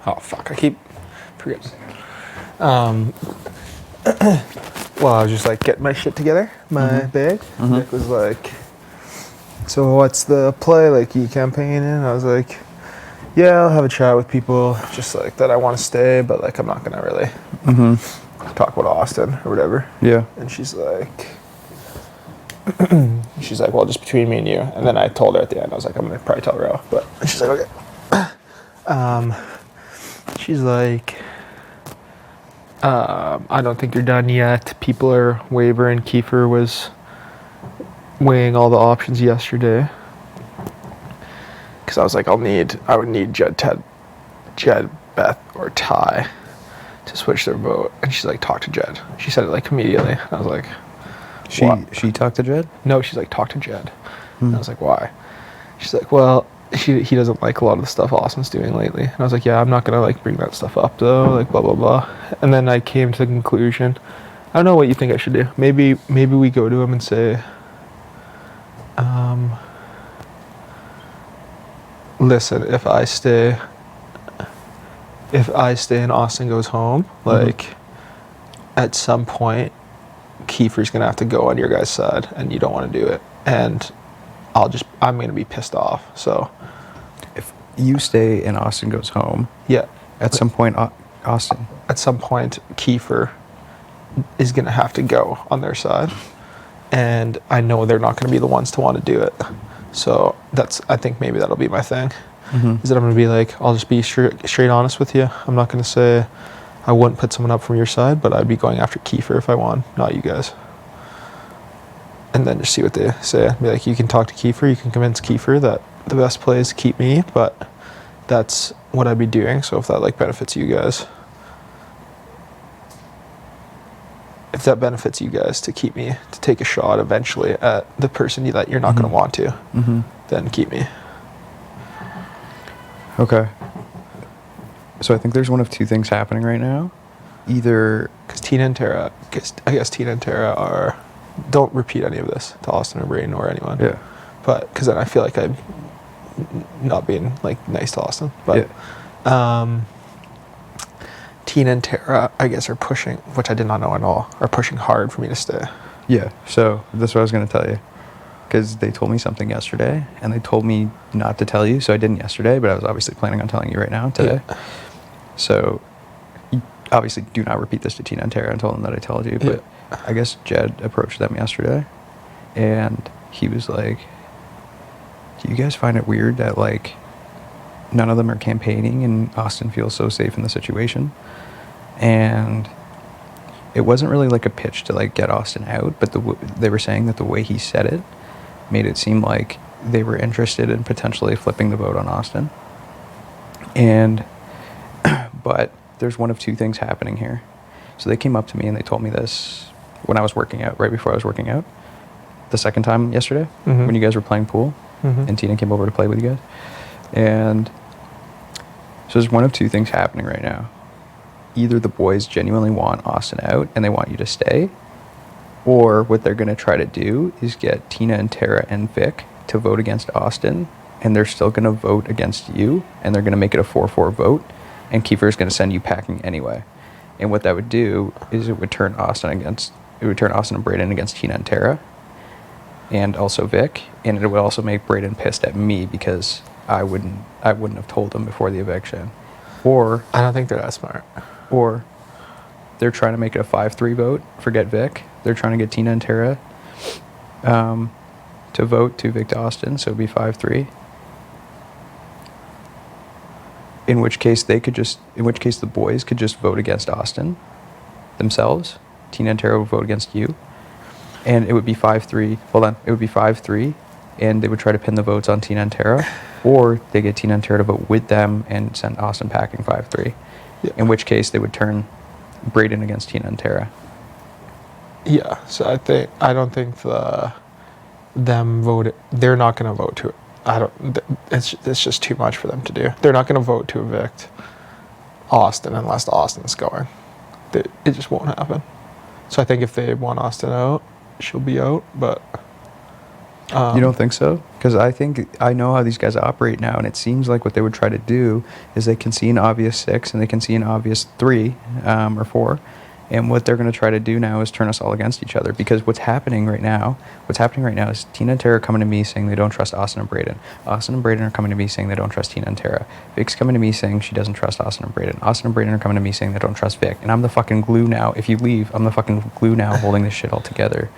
Oh, fuck. I keep forgetting. Well, I was just like getting my shit together, my bag. Nick was like, so what's the play? Like, you campaigning? I was like, yeah, I'll have a chat with people just like that I want to stay, but like I'm not going to really talk about Austin or whatever. Yeah. And she's like, well, just between me and you. And then I told her at the end, I was like, I'm going to probably tell Ro. But she's like, okay. She's like, I don't think you're done yet. People are wavering. Kiefer was weighing all the options yesterday. Because I was like, I would need Jed, Beth, or Ty to switch their vote. And she's like, talk to Jed. She said it like immediately. I was like, She talked to Jed? no, she's like, talk to Jed. And I was like, why? She's like, well, he doesn't like a lot of the stuff Austin's doing lately. And I was like, yeah, I'm not gonna like bring that stuff up though, like blah blah blah. And then I came to the conclusion, I don't know what you think I should do. Maybe we go to him and say, listen, if I stay and Austin goes home, like at some point Kiefer's gonna have to go on your guys' side and you don't want to do it. And I'm gonna be pissed off. So If you stay and Austin goes home, yeah, at some point, Austin. at some point Kiefer is gonna have to go on their side, and I know they're not gonna be the ones to want to do it. So I think maybe that'll be my thing. Is that I'm gonna be like, I'll just be straight honest with you. I'm not gonna say I wouldn't put someone up from your side, but I'd be going after Kiefer if I won, not you guys. And then just see what they say. Be like, you can talk to Kiefer, you can convince Kiefer that the best play is to keep me, but that's what I'd be doing. So if that like benefits you guys, to keep me, to take a shot eventually at the person that you're not going to want to, then keep me. Okay. So I think there's one of two things happening right now. Either... Because Tina and Tara, I guess Tina and Tara are... Don't repeat any of this to Austin or Braden or anyone. Yeah. But, because then I feel like I'm not being, like, nice to Austin. But, Tina and Tara, I guess, are pushing, which I did not know at all, are pushing hard for me to stay. Yeah. So that's what I was going to tell you. Because they told me something yesterday, and they told me not to tell you, so I didn't yesterday, but I was obviously planning on telling you right now, today. Yeah. So, you obviously do not repeat this to Tina and Tara and tell them that I told you, but I guess Jed approached them yesterday, and he was like, do you guys find it weird that, like, none of them are campaigning and Austin feels so safe in the situation? And it wasn't really like a pitch to, like, get Austin out, but they were saying that the way he said it made it seem like they were interested in potentially flipping the vote on Austin. And, but there's one of two things happening here. So they came up to me and they told me this when I was working out, right before I was working out, the second time yesterday, when you guys were playing pool, and Tina came over to play with you guys. And so there's one of two things happening right now. Either the boys genuinely want Austin out and they want you to stay, or what they're going to try to do is get Tina and Tara and Vic to vote against Austin, and they're still going to vote against you, and they're going to make it a 4-4 vote, and Kiefer is going to send you packing anyway. And what that would do is it would turn Austin and Braden against Tina and Tara, and also Vic, and it would also make Braden pissed at me because I wouldn't have told him before the eviction. Or I don't think they're that smart. Or they're trying to make it a 5-3 vote. Forget Vic. They're trying to get Tina and Tara to vote to Vic to Austin, so it'd be 5-3. In which case the boys could just vote against Austin themselves. Tina and Tara would vote against you. And it would be 5-3. Hold on. It would be 5-3, and they would try to pin the votes on Tina and Tara. Or they get Tina and Tara to vote with them and send Austin packing 5-3. Yeah. In which case they would turn Braden against Tina and Tara. Yeah, so I don't think them vote. They're not going to vote to it. It's just too much for them to do. They're not going to vote to evict Austin unless Austin's going. It just won't happen. So I think if they want Austin out, she'll be out. But you don't think so? Because I think I know how these guys operate now, and it seems like what they would try to do is they can see an obvious 6 and they can see an obvious 3 or 4, and what they're going to try to do now is turn us all against each other. Because what's happening right now is Tina and Tara are coming to me saying they don't trust Austin and Braden. Austin and Braden are coming to me saying they don't trust Tina and Tara. Vic's coming to me saying she doesn't trust Austin and Braden. Austin and Braden are coming to me saying they don't trust Vic. And I'm the fucking glue now. If you leave, I'm the fucking glue now holding this shit all together.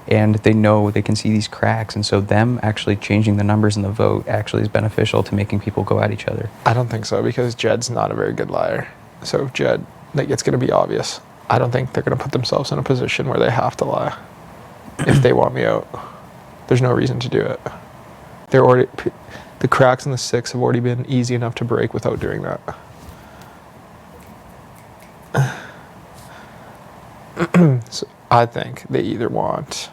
And they know they can see these cracks, and so them actually changing the numbers in the vote actually is beneficial to making people go at each other. I don't think so, because Jed's not a very good liar. So if Jed, like, it's going to be obvious. I don't think they're going to put themselves in a position where they have to lie if they want me out. There's no reason to do it. The cracks in the 6 have already been easy enough to break without doing that. So I think they either want...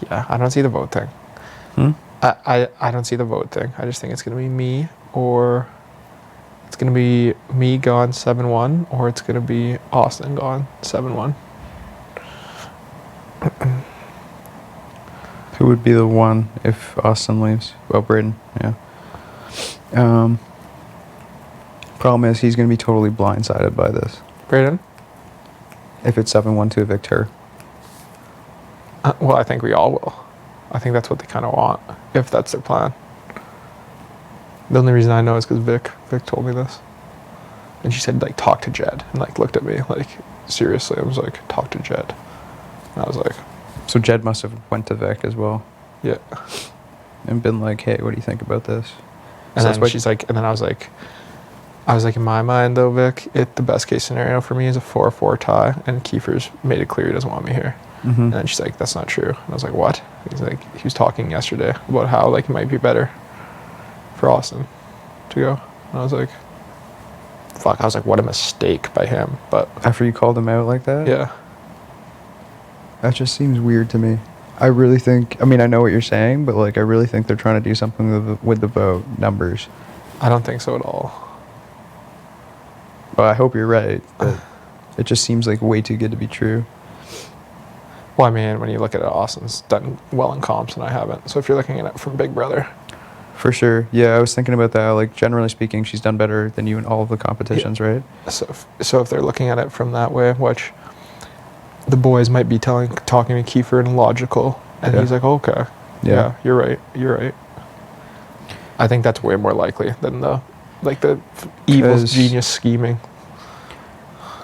Yeah, I don't see the vote thing. I don't see the vote thing. I just think it's going to be me, or it's going to be me gone 7-1, or it's going to be Austin gone 7-1. Who would be the one if Austin leaves? Well, Braden, yeah. Problem is, he's going to be totally blindsided by this. Braden? If it's 7-1 to evict her. Well, I think we all will. I think that's what they kind of want, if that's their plan. The only reason I know is because Vic told me this. And she said, like, talk to Jed. And, like, looked at me, like, seriously. I was like, talk to Jed. And I was like... So Jed must have went to Vic as well. Yeah. And been like, hey, what do you think about this? And so then she's like, and then I was like, in my mind, though, Vic, the best case scenario for me is a 4-4 tie, and Kiefer's made it clear he doesn't want me here. Mm-hmm. And then she's like, that's not true. And I was like, what? He's like, he was talking yesterday about how, like, it might be better for Austin to go. And I was like, fuck. I was like, what a mistake by him. But after you called him out like that? Yeah. That just seems weird to me. I really think, I mean, I know what you're saying, but, like, I really think they're trying to do something with the vote numbers. I don't think so at all. Well, I hope you're right, but it just seems like way too good to be true. Well, I mean, when you look at it, Austin's done well in comps and I haven't. So if you're looking at it from Big Brother. For sure. Yeah, I was thinking about that. Like, generally speaking, she's done better than you in all of the competitions, right? So if they're looking at it from that way, which the boys might be talking to Kiefer in logical, and he's like, okay, yeah, you're right. I think that's way more likely than the evil genius scheming.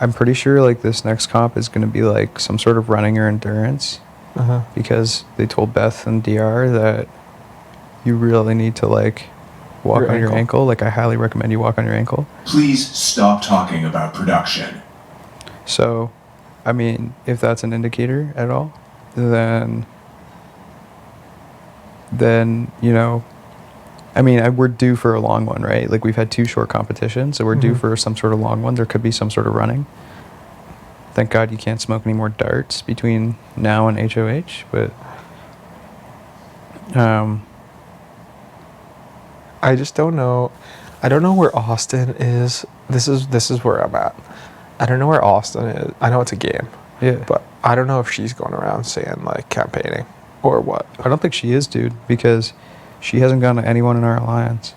I'm pretty sure, like, this next comp is going to be, like, some sort of running or endurance. Because they told Beth and DR that you really need to, like, walk on your ankle. Like, I highly recommend you walk on your ankle. Please stop talking about production. So, I mean, if that's an indicator at all, then you know, I mean, we're due for a long one, right? Like, we've had 2 short competitions, so we're due for some sort of long one. There could be some sort of running. Thank God you can't smoke any more darts between now and HOH, but I just don't know. I don't know where Austin is. This is where I'm at. I don't know where Austin is. I know it's a game. Yeah. But I don't know if she's going around saying, like, campaigning or what. I don't think she is, dude, because she hasn't gone to anyone in our alliance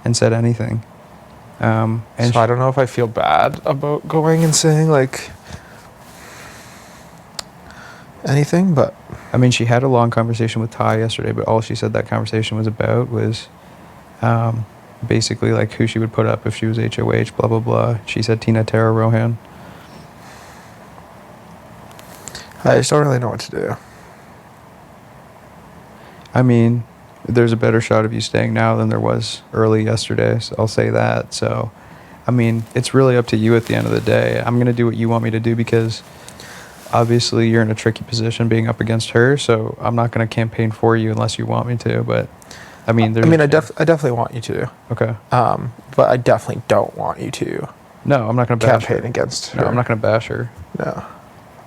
and said anything. And so I don't know if I feel bad about going and saying, like, anything, but... I mean, she had a long conversation with Ty yesterday, but all she said that conversation was about was basically, like, who she would put up if she was HOH, blah, blah, blah. She said Tina, Tara, Rohan. I just don't really know what to do. I mean, there's a better shot of you staying now than there was early yesterday, so I'll say that. So, I mean, it's really up to you at the end of the day. I'm going to do what you want me to do because obviously you're in a tricky position being up against her, so I'm not going to campaign for you unless you want me to, but I mean, I definitely want you to. Okay. But I definitely don't want you to. No, I'm not going to bash campaign her. against her. No, I'm not going to bash her. No.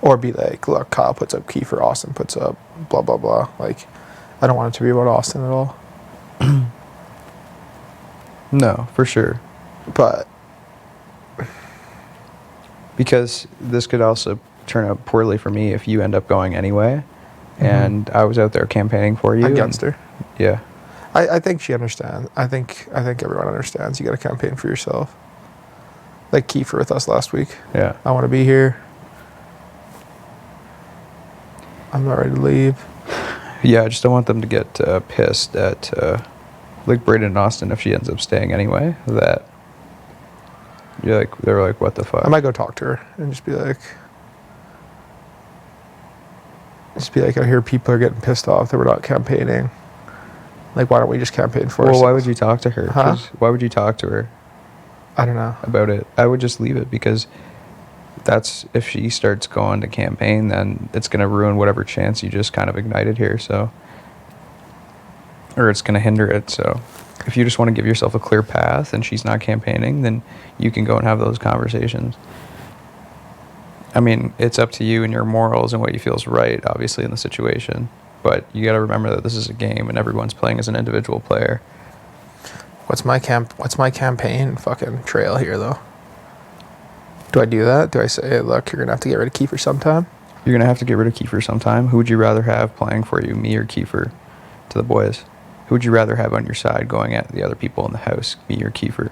Or be like, look, Kyle puts up Kiefer, Austin puts up blah, blah, blah. Like, I don't want it to be about Austin at all. No, for sure. But because this could also turn out poorly for me if you end up going anyway. and I was out there campaigning for you Against and- her. Yeah. I think she understands. I think everyone understands. You got to campaign for yourself. Like Kiefer with us last week. Yeah. I want to be here. I'm not ready to leave. Yeah, I just don't want them to get pissed at like Braden and Austin if she ends up staying anyway. That they're like, what the fuck? I might go talk to her and just be like, I hear people are getting pissed off that we're not campaigning. Like, why don't we just campaign for Well, ourselves? why would you talk to her? Huh? 'Cause why would you talk to her I don't know. about it? I would just leave it because that's if she starts going to campaign, then it's going to ruin whatever chance you just kind of ignited here. So, or it's going to hinder it. So, if you just want to give yourself a clear path and she's not campaigning, then you can go and have those conversations. I mean, it's up to you and your morals and what you feel is right, obviously, in the situation. But you got to remember that this is a game and everyone's playing as an individual player. What's my campaign fucking trail here though? Do I do that? Do I say, hey, look, you're gonna have to get rid of Kiefer sometime? You're going to have to get rid of Kiefer sometime. Who would you rather have playing for you, me or Kiefer, to the boys? Who would you rather have on your side going at the other people in the house, me or Kiefer?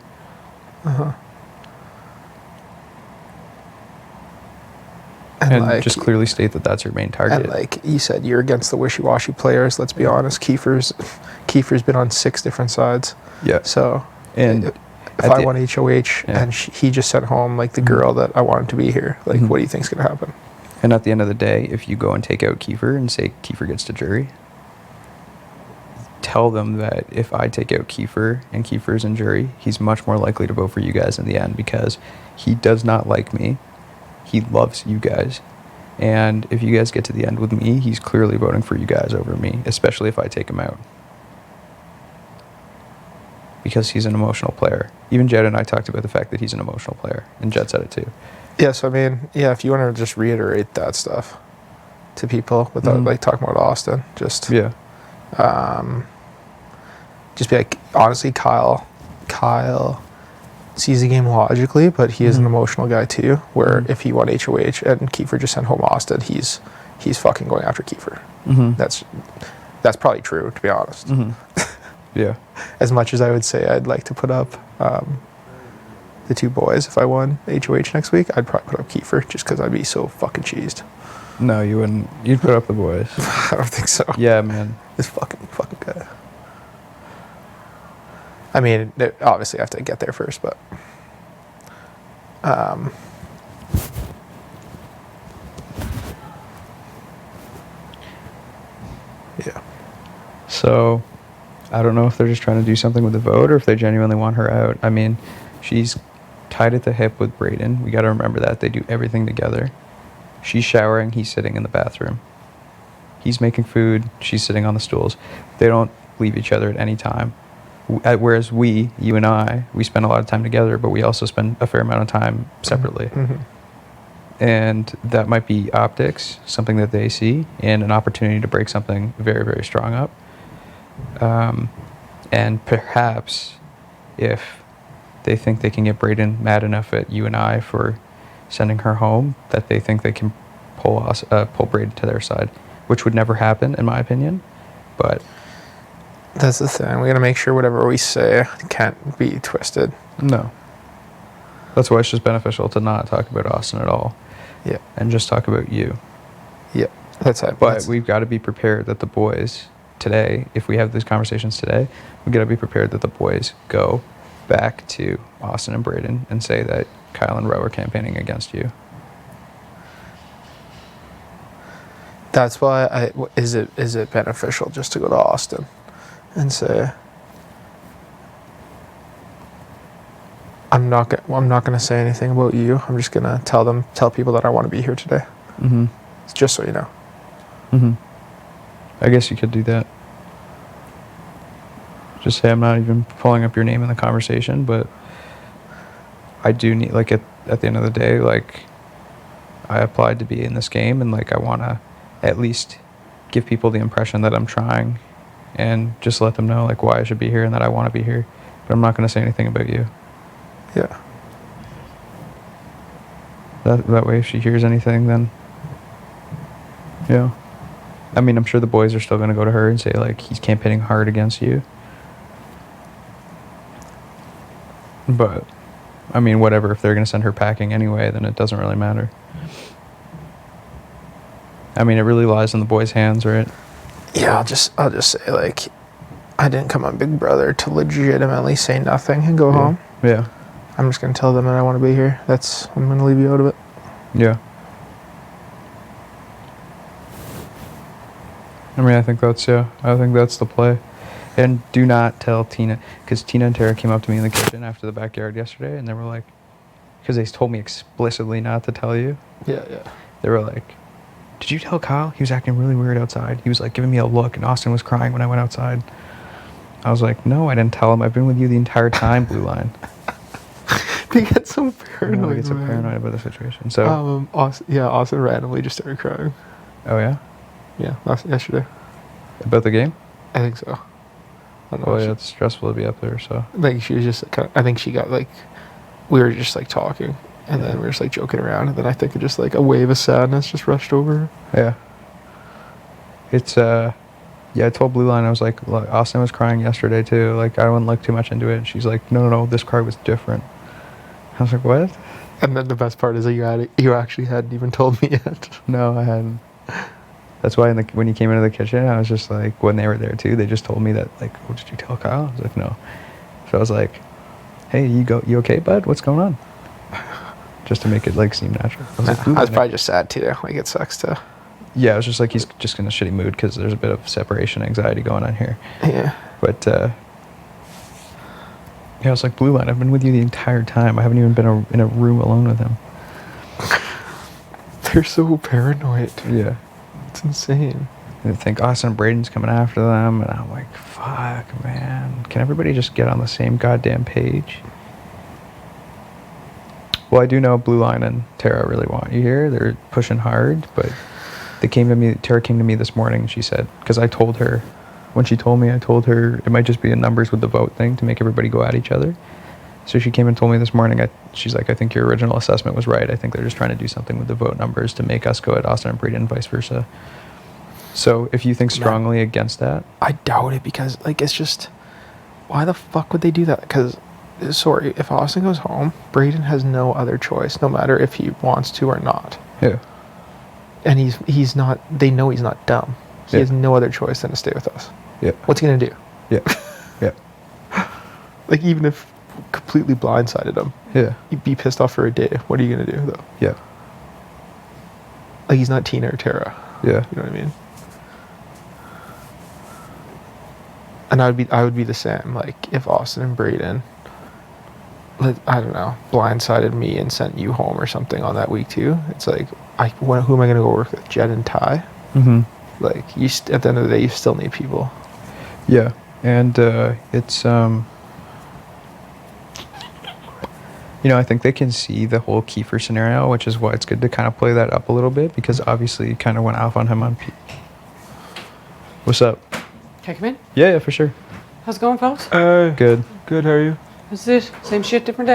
And like, just clearly state that that's your main target. And like you said, you're against the wishy-washy players. Let's be honest. Kiefer's been on 6 different sides. Yeah. So, And if at I the- won HOH Yeah. and he just sent home like the girl that I wanted to be here, like, what do you think's gonna happen? And at the end of the day, if you go and take out Kiefer and say Kiefer gets to jury, tell them that if I take out Kiefer and Kiefer's in jury, he's much more likely to vote for you guys in the end because he does not like me. He loves you guys. And if you guys get to the end with me, he's clearly voting for you guys over me, especially if I take him out. Because he's an emotional player. Even Jed and I talked about the fact that he's an emotional player, and Jed said it too. Yes, I mean, yeah, if you want to just reiterate that stuff to people without like talking about Austin, just Yeah. just be like, honestly, Kyle sees the game logically, but he is an emotional guy too, where if he won HOH and Kiefer just sent home Austin, he's fucking going after Kiefer. That's probably true, to be honest. Yeah. As much as I would say I'd like to put up the 2 boys if I won HOH next week, I'd probably put up Kiefer just because I'd be so fucking cheesed. No, you wouldn't. You'd put up the boys. I don't think so. Yeah, man. This fucking guy. I mean, obviously I have to get there first, but yeah. So, I don't know if they're just trying to do something with the vote or if they genuinely want her out. I mean, she's tied at the hip with Braden. We got to remember that. They do everything together. She's showering, he's sitting in the bathroom. He's making food, she's sitting on the stools. They don't leave each other at any time. Whereas you and I, we spend a lot of time together, but we also spend a fair amount of time separately. And that might be optics, something that they see, and an opportunity to break something very, very strong up. And perhaps if they think they can get Braden mad enough at you and I for sending her home, that they think they can pull Braden to their side, which would never happen, in my opinion. But That's the thing. We got to make sure whatever we say can't be twisted. no. That's why it's just beneficial to not talk about Austin at all. Yeah. And just talk about you. Yeah. That's it. But we've got to be prepared that the boys today, if we have these conversations today, we've got to be prepared that the boys go back to Austin and Braden and say that Kyle and Roe are campaigning against you. That's why is it beneficial just to go to Austin and say, I'm not gonna say anything about you. I'm just gonna tell people that I want to be here today. Just so you know. I guess you could do that. Just say I'm not even pulling up your name in the conversation, but I do need, like, at the end of the day, like, I applied to be in this game, and like I want to at least give people the impression that I'm trying, and just let them know like why I should be here and that I want to be here. But I'm not going to say anything about you. Yeah. That way, if she hears anything, then I mean, I'm sure the boys are still going to go to her and say, like, he's campaigning hard against you. But, I mean, whatever. If they're going to send her packing anyway, then it doesn't really matter. I mean, it really lies in the boys' hands, right? Yeah, I'll just say, like, I didn't come on Big Brother to legitimately say nothing and go home. Yeah. I'm just going to tell them that I want to be here. I'm going to leave you out of it. Yeah. I mean, I think that's the play. And do not tell Tina, because Tina and Tara came up to me in the kitchen after the backyard yesterday, and they were like, because they told me explicitly not to tell you. Yeah. They were like, did you tell Kyle? He was acting really weird outside. He was like giving me a look, and Austin was crying when I went outside. I was like, no, I didn't tell him. I've been with you the entire time, Blue Line. They get so paranoid. They get so paranoid about the situation. So, Austin randomly just started crying. oh yeah, Yeah, yesterday. about the game. I think so. I don't know. Oh yeah, it's stressful to be up there. So, Like she was just I think she got like, we were just like talking, and then we were just like joking around, and then I think it just like a wave of sadness just rushed over her. yeah. It's yeah, I told Blue Line, I was like, look, Austin was crying yesterday too. Like, I wouldn't look too much into it. And she's like, no, this cry was different. I was like, what? And then the best part is that you actually hadn't even told me yet. No, I hadn't. That's why when you came into the kitchen, I was just like, when they were there too, they just told me that, like, oh, did you tell Kyle? I was like, no. So I was like, hey, you okay, bud? What's going on? Just to make it like seem natural. I was like, I was probably just sad too. Like it sucks to. Yeah, I was just like, he's just in a shitty mood because there's a bit of separation anxiety going on here. Yeah. But yeah, I was like, Blue Line, I've been with you the entire time. I haven't even been in a room alone with him. They're so paranoid. Yeah. It's insane. And they think Austin and Braden's coming after them, and I'm like, fuck, man. Can everybody just get on the same goddamn page? Well, I do know Blue Line and Tara really want you here. They're pushing hard, but Tara came to me this morning, and she said, because I told her, when she told me, I told her it might just be a numbers with the vote thing to make everybody go at each other. So she came and told me this morning, she's like, I think your original assessment was right. I think they're just trying to do something with the vote numbers to make us go at Austin and Braden and vice versa. So if you think strongly against that. I doubt it because, like, it's just, why the fuck would they do that? Because, sorry, if Austin goes home, Braden has no other choice, no matter if he wants to or not. Yeah. And he's not, they know he's not dumb. He has no other choice than to stay with us. Yeah. What's he going to do? Yeah. Yeah. Like, even if completely blindsided him, Yeah. he'd be pissed off for a day. What are you going to do, though? Yeah. Like, he's not Tina or Tara. Yeah. You know what I mean? And I would be the same. Like, if Austin and Braden, like, I don't know, blindsided me and sent you home or something on that week too, it's like, who am I going to go work with? Jed and Ty? Mm-hmm. Like, at the end of the day, you still need people. Yeah. And it's, I think they can see the whole Kiefer scenario, which is why it's good to kind of play that up a little bit, because obviously you kind of went off on him on What's up? Can I come in? Yeah, for sure. How's it going, fellas? Good. Good, how are you? This is it. Same shit, different day.